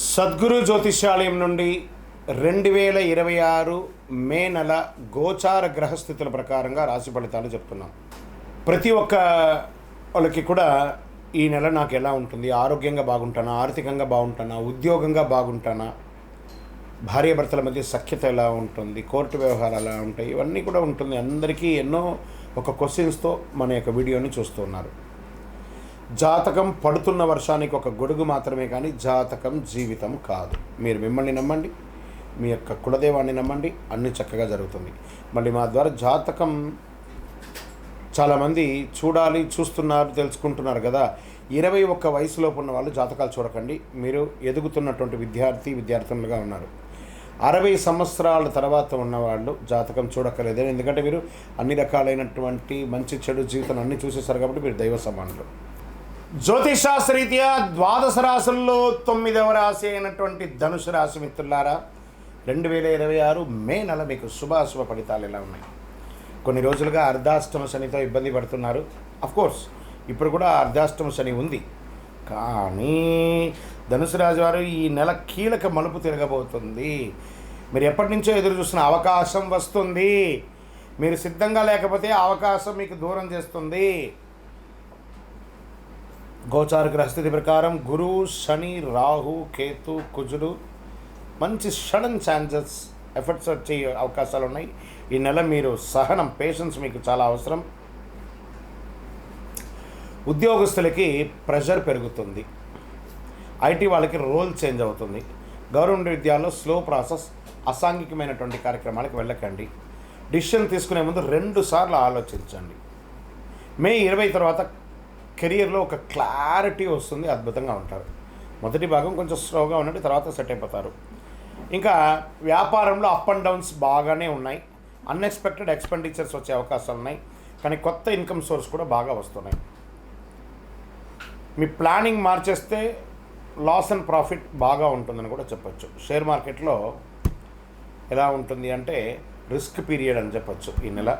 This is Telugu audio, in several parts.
సద్గురు జ్యోతిష్యాలయం నుండి 2026 మే నెల గోచార గ్రహస్థితుల ప్రకారంగా రాశి ఫలితాలు చెప్తున్నాం. ప్రతి ఒక్క వాళ్ళకి కూడా ఈ నెల నాకు ఎలా ఉంటుంది, ఆరోగ్యంగా బాగుంటానా, ఆర్థికంగా బాగుంటానా, ఉద్యోగంగా బాగుంటానా, భార్యాభర్తల మధ్య సఖ్యత ఎలా ఉంటుంది, కోర్టు వ్యవహారాలు ఎలా ఉంటాయి, ఇవన్నీ కూడా ఉంటుంది. అందరికీ ఎన్నో ఒక క్వశ్చన్స్తో మన యొక్క వీడియోని చూస్తున్నారు. జాతకం పడుతున్న వర్షానికి ఒక గొడుగు మాత్రమే, కానీ జాతకం జీవితం కాదు. మీరు మిమ్మల్ని నమ్మండి, మీ యొక్క కులదేవాన్ని నమ్మండి, అన్నీ చక్కగా జరుగుతుంది. మళ్ళీ మా ద్వారా జాతకం చాలామంది చూస్తున్నారు, తెలుసుకుంటున్నారు కదా. 21 వయసులోపు ఉన్న వాళ్ళు జాతకాలు చూడకండి. మీరు ఎదుగుతున్నటువంటి విద్యార్థులుగా ఉన్నారు. 60 సంవత్సరాల తర్వాత ఉన్నవాళ్ళు జాతకం చూడక్కర్లేదు. ఎందుకంటే మీరు అన్ని రకాలైనటువంటి మంచి చెడు జీవితం అన్నీ చూసేశారు కాబట్టి మీరు దైవ సమానులు. జ్యోతిషాస్త్రరీత్యా 12 రాశుల్లో 9వ రాశి అయినటువంటి ధనుసు రాశి మిత్రులారా, 2026 మే నెల మీకు శుభాశుభ ఫలితాలు ఎలా ఉన్నాయి? కొన్ని రోజులుగా అర్ధాష్టమ శనితో ఇబ్బంది పడుతున్నారు. అఫ్కోర్స్ ఇప్పుడు కూడా అర్ధాష్టమ శని ఉంది, కానీ ధనుసు రాశి వారు ఈ నెల కీలక మలుపు తిరగబోతుంది. మీరు ఎప్పటి నుంచో ఎదురు చూసిన అవకాశం వస్తుంది. మీరు సిద్ధంగా లేకపోతే అవకాశం మీకు దూరం చేస్తుంది. గోచార గ్రహస్థితి ప్రకారం గురువు, శని, రాహు, కేతు, కుజుడు మంచి సడన్ ఛాన్సెస్, ఎఫర్ట్స్ వచ్చే అవకాశాలు ఉన్నాయి. ఈ నెల మీరు సహనం, పేషెన్స్ మీకు చాలా అవసరం. ఉద్యోగస్తులకి ప్రెషర్ పెరుగుతుంది. ఐటీ వాళ్ళకి రోల్ చేంజ్ అవుతుంది. గవర్నమెంట్ విద్యాల్లో స్లో ప్రాసెస్, అసాంఘికమైనటువంటి కార్యక్రమాలకు వెళ్ళకండి. డిసిషన్ తీసుకునే ముందు 2 సార్లు ఆలోచించండి. మే 20 తర్వాత కెరియర్లో ఒక క్లారిటీ వస్తుంది, అద్భుతంగా ఉంటారు. మొదటి భాగం కొంచెం స్లోగా ఉన్నట్టు, తర్వాత సెట్ అయిపోతారు. ఇంకా వ్యాపారంలో అప్ అండ్ డౌన్స్ బాగానే ఉన్నాయి. అన్ఎక్స్పెక్టెడ్ ఎక్స్పెండిచర్స్ వచ్చే అవకాశాలు ఉన్నాయి, కానీ కొత్త ఇన్కమ్ సోర్స్ కూడా బాగా వస్తున్నాయి. మీ ప్లానింగ్ మార్చేస్తే లాస్ అండ్ ప్రాఫిట్ బాగా ఉంటుందని కూడా చెప్పచ్చు. షేర్ మార్కెట్లో ఎలా ఉంటుంది అంటే రిస్క్ పీరియడ్ అని చెప్పచ్చు. ఈ నెల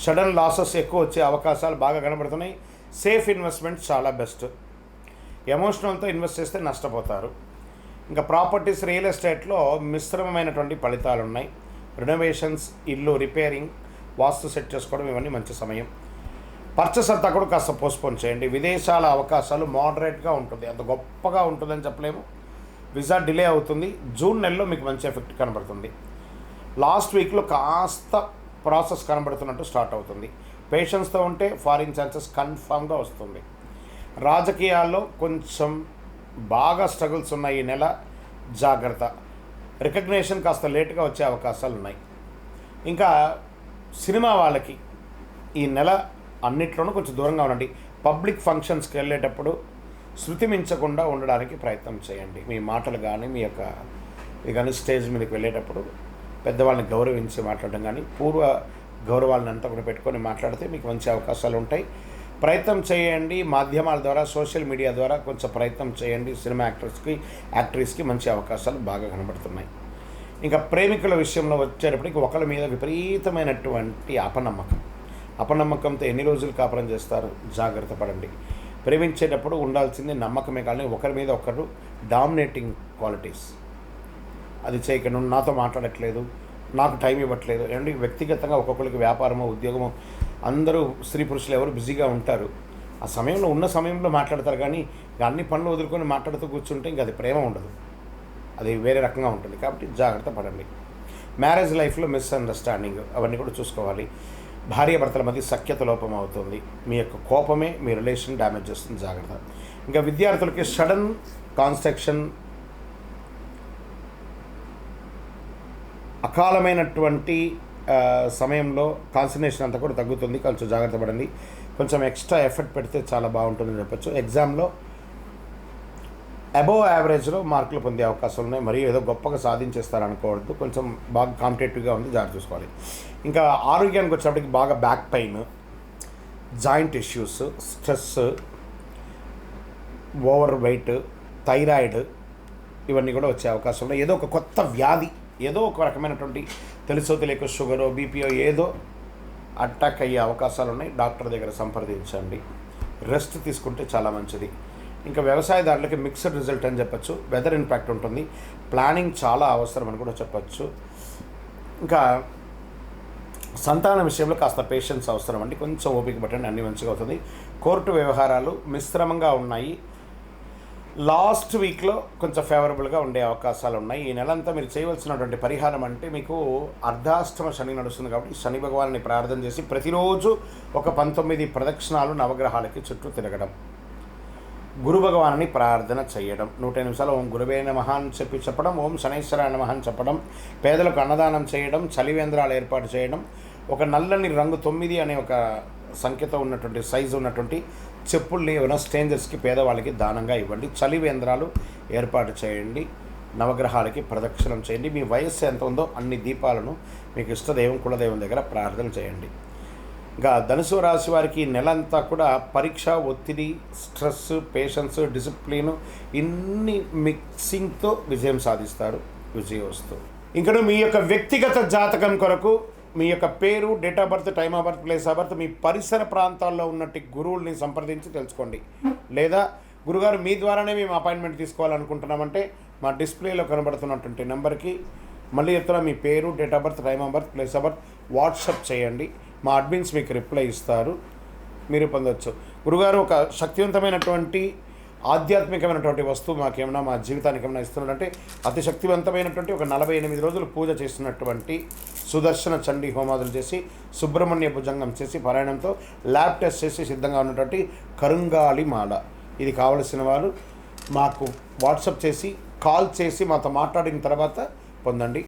సడన్ లాసెస్ ఎక్కువ వచ్చే అవకాశాలు బాగా కనబడుతున్నాయి. సేఫ్ ఇన్వెస్ట్మెంట్ చాలా బెస్ట్. ఎమోషనల్తో ఇన్వెస్ట్ చేస్తే నష్టపోతారు. ఇంకా ప్రాపర్టీస్, రియల్ ఎస్టేట్లో మిశ్రమమైనటువంటి ఫలితాలు ఉన్నాయి. రెనోవేషన్స్, ఇల్లు రిపేరింగ్, వాస్తు సెట్ చేసుకోవడం, ఇవన్నీ మంచి సమయం. పర్చేస్ అంతా కూడా కాస్త పోస్ట్పోన్ చేయండి. విదేశాల అవకాశాలు మోడరేట్గా ఉంటుంది, అంత గొప్పగా ఉంటుందని చెప్పలేము. వీసా డిలే అవుతుంది. జూన్ నెలలో మీకు మంచి ఎఫెక్ట్ కనబడుతుంది. లాస్ట్ వీక్లో కాస్త ప్రాసెస్ కనబడుతున్నట్టు స్టార్ట్ అవుతుంది. పేషెన్స్తో ఉంటే ఫారిన్ ఛాన్సెస్ కన్ఫామ్గా వస్తుంది. రాజకీయాల్లో కొంచెం బాగా స్ట్రగుల్స్ ఉన్నాయి ఈ నెల, జాగ్రత్త. రికగ్నేషన్ కాస్త లేట్గా వచ్చే అవకాశాలు ఉన్నాయి. ఇంకా సినిమా వాళ్ళకి ఈ నెల అన్నిట్లోనూ కొంచెం దూరంగా ఉండండి. పబ్లిక్ ఫంక్షన్స్కి వెళ్ళేటప్పుడు శృతి మించకుండా ఉండడానికి ప్రయత్నం చేయండి. మీ మాటలు కానీ, మీ యొక్క ఇది కానీ స్టేజ్ మీదకి వెళ్ళేటప్పుడు పెద్దవాళ్ళని గౌరవించి మాట్లాడడం కానీ, పూర్వ గౌరవాలను అంతా కూడా పెట్టుకొని మాట్లాడితే మీకు మంచి అవకాశాలు ఉంటాయి. ప్రయత్నం చేయండి. మాధ్యమాల ద్వారా, సోషల్ మీడియా ద్వారా కొంచెం ప్రయత్నం చేయండి. సినిమా యాక్ట్రెస్కి మంచి అవకాశాలు బాగా కనబడుతున్నాయి. ఇంకా ప్రేమికుల విషయంలో వచ్చేటప్పటికి ఒకరి మీద విపరీతమైనటువంటి అపనమ్మకంతో ఎన్ని రోజులు కాపురం చేస్తారు? జాగ్రత్త పడండి. ప్రేమించేటప్పుడు ఉండాల్సింది నమ్మకమే, కానీ ఒకరి మీద ఒకరు డామినేటింగ్ క్వాలిటీస్ అది చేయకుండా, నాతో మాట్లాడట్లేదు, నాకు టైం ఇవ్వట్లేదు. అండ్ వ్యక్తిగతంగా ఒక్కొక్కరికి వ్యాపారమో, ఉద్యోగమో, అందరూ స్త్రీ పురుషులు ఎవరు బిజీగా ఉంటారు. ఆ సమయంలో ఉన్న సమయంలో మాట్లాడతారు, కానీ అన్ని పనులు వదులుకొని మాట్లాడుతూ కూర్చుంటే ఇంకా అది ప్రేమ ఉండదు, అది వేరే రకంగా ఉంటుంది. కాబట్టి జాగ్రత్త పడండి. మ్యారేజ్ లైఫ్లో మిస్అండర్స్టాండింగ్ అవన్నీ కూడా చూసుకోవాలి. భార్యాభర్తల మధ్య సఖ్యత లోపం అవుతుంది. మీ యొక్క కోపమే మీ రిలేషన్ డ్యామేజ్ చేస్తుంది, జాగ్రత్త. ఇంకా విద్యార్థులకి సడన్ కాన్స్ట్రక్షన్, అకాలమైనటువంటి సమయంలో కాన్సన్ట్రేషన్ అంతా కూడా తగ్గుతుంది. కొంచెం జాగ్రత్త పడండి. కొంచెం ఎక్స్ట్రా ఎఫర్ట్ పెడితే చాలా బాగుంటుందని చెప్పచ్చు. ఎగ్జామ్లో అబోవ్ యావరేజ్లో మార్కులు పొందే అవకాశాలు ఉన్నాయి. మరియు ఏదో గొప్పగా సాధించేస్తారనుకోవద్దు. కొంచెం బాగా కాంపిటేటివ్గా ఉంది, జాగ్రత్త చూసుకోవాలి. ఇంకా ఆరోగ్యానికి వచ్చేటప్పటికి బాగా back pain, joint issues, stress, over weight, thyroid, ఇవన్నీ కూడా వచ్చే అవకాశం ఉన్నాయి. ఏదో ఒక కొత్త వ్యాధి, ఏదో ఒక రకమైనటువంటి తెలుసో తెలియక షుగరో, బీపీఓ ఏదో అటాక్ అయ్యే అవకాశాలు ఉన్నాయి. డాక్టర్ దగ్గర సంప్రదించండి. రెస్ట్ తీసుకుంటే చాలా మంచిది. ఇంకా వ్యవసాయదారులకి మిక్స్డ్ రిజల్ట్ అని చెప్పచ్చు. వెదర్ ఇంపాక్ట్ ఉంటుంది. ప్లానింగ్ చాలా అవసరం అని కూడా చెప్పచ్చు. ఇంకా సంతానం విషయంలో కాస్త పేషెన్స్ అవసరం అండి. కొంచెం ఓపిక పట్టండి, అన్ని మంచిగా అవుతుంది. కోర్టు వ్యవహారాలు మిశ్రమంగా ఉన్నాయి. లాస్ట్ వీక్లో కొంచెం ఫేవరబుల్గా ఉండే అవకాశాలు ఉన్నాయి. ఈ నెలంతా మీరు చేయవలసినటువంటి పరిహారం అంటే మీకు అర్ధాష్టమ శని నడుస్తుంది కాబట్టి శని భగవాన్ని ప్రార్థన చేసి ప్రతిరోజు ఒక 19 ప్రదక్షిణాలు నవగ్రహాలకి చుట్టూ తిరగడం, గురు భగవాన్ని ప్రార్థన చేయడం, 100 నిమిషాలు ఓం గురువే నమః అని చెప్పడం, ఓం శనైశ్వరాయ నమః అని చెప్పడం, పేదలకు అన్నదానం చేయడం, చలివేంద్రాలు ఏర్పాటు చేయడం, ఒక నల్లని రంగు 9 అనే ఒక సంఖ్యతో ఉన్నటువంటి సైజు ఉన్నటువంటి చెప్పుల్ని ఏమైనా స్ట్రేంజర్స్కి పేదవాళ్ళకి దానంగా ఇవ్వండి. చలివేంద్రాలు ఏర్పాటు చేయండి. నవగ్రహాలకి ప్రదక్షిణం చేయండి. మీ వయస్సు ఎంత ఉందో అన్ని దీపాలను మీకు ఇష్టదైవం కులదైవం దగ్గర ప్రార్థన చేయండి. ఇంకా ధనుసు రాశి వారికి నెలంతా కూడా పరీక్ష, ఒత్తిడి, స్ట్రెస్, పేషెన్స్, డిసిప్లిన్ ఇన్ని మిక్సింగ్తో విజయం సాధిస్తారు. విజయవస్తు. ఇంకా మీ యొక్క వ్యక్తిగత జాతకం కొరకు మీ యొక్క పేరు, date of birth, time of birth, place of birth, మీ పరిసర ప్రాంతాల్లో ఉన్నట్టు గురువుల్ని సంప్రదించి తెలుసుకోండి. లేదా గురుగారు మీ ద్వారానే మేము అపాయింట్మెంట్ తీసుకోవాలనుకుంటున్నామంటే మా డిస్ప్లేలో కనబడుతున్నటువంటి నెంబర్కి మళ్ళీ చెప్తున్నా, మీ పేరు, date of birth, time of birth, place of birth WhatsApp చేయండి. మా అడ్మిన్స్ మీకు రిప్లై ఇస్తారు, మీరు పొందవచ్చు. గురుగారు ఒక శక్తివంతమైనటువంటి ఆధ్యాత్మికమైనటువంటి వస్తువు మాకేమైనా మా జీవితానికి ఏమైనా ఇస్తున్నాడంటే అతి శక్తివంతమైనటువంటి ఒక 48 రోజులు పూజ చేస్తున్నటువంటి సుదర్శన చండీ హోమాదులు చేసి సుబ్రహ్మణ్య భుజంగం చేసి పారాయణంతో ల్యాబ్ టెస్ట్ చేసి సిద్ధంగా ఉన్నటువంటి కరుంగాలి మాల, ఇది కావలసిన వారు మాకు వాట్సాప్ చేసి కాల్ చేసి మాతో మాట్లాడిన తర్వాత పొందండి.